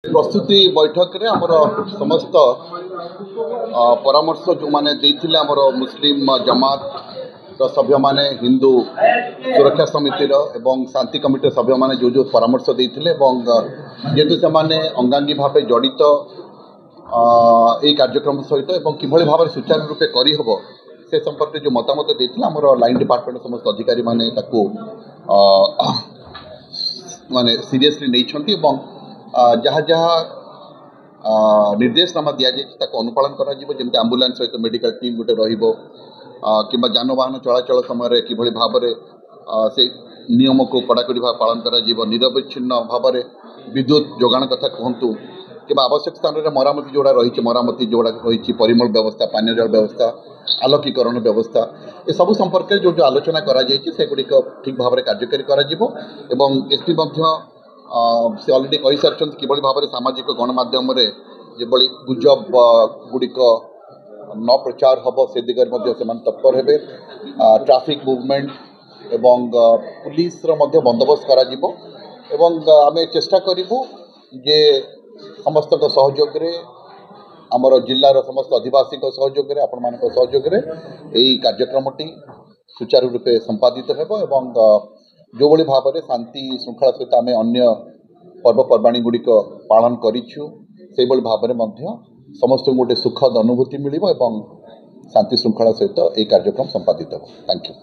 प्रस्तुति बैठक रे आमर समस्त परामर्श जो माने देथिले आमर मुस्लिम जमात सभ्य माने हिंदू सुरक्षा समिति एवं शांति कमिटी सभ्य माने जो परामर्श देथिले एवं जेतु से माने अंगांगी भाव जड़ित यही कार्यक्रम सहित एवं किभଳି भाव सुचारू रूपे करी हबो से संपर्क जो मतामत देथिले आमर लाइन डिपार्टमेंट समस्त अधिकारी माने ताकू माने सीरियसली नहीं एवं जहाँ जहाँ निर्देशनामा दि जाए अनुपालन करमती आंबुलांस सहित मेडिकल टीम गोटे कि जानवाहन चलाचल समय किभଳି भाव से नियम को कड़ाकड़ी भाव पालन कर निरविच्छिन्न भाव विद्युत जोगाण कथा कहतु कि आवश्यक स्थान में मरामती जोड़ा रही मरामती जोड़ा रही परिमल व्यवस्था पानी जल व्यवस्था आलोकीकरण व्यवस्था ये सब संपर्क जो जो आलोचना करागुड़िक ठीक भाव में कार्यकारी एसपी से अलरेडी कही सारी कि भाव में सामाजिक गणमाध्यम जो गुजब गुड़िक न प्रचार हम से दिगरे तत्पर हे ट्राफिक मूवमेंट एवं पुलिस बंदोबस्त करा आम चेष्टा करूँ जे समस्त सहयोग आमर जिलार समस्त अधिवासी सहयोग आपण मान सहयोग यही कार्यक्रमटी सुचारू रूपे संपादित हो जो भली भाव में शांति श्रृंखला सहित आम अन्य पर्वपर्वाणी गुड़िक पालन करूँ से भाव में समस्त गोटे सुखद अनुभूति मिल शांति श्रृंखला सहित यह कार्यक्रम संपादित हो। Thank you.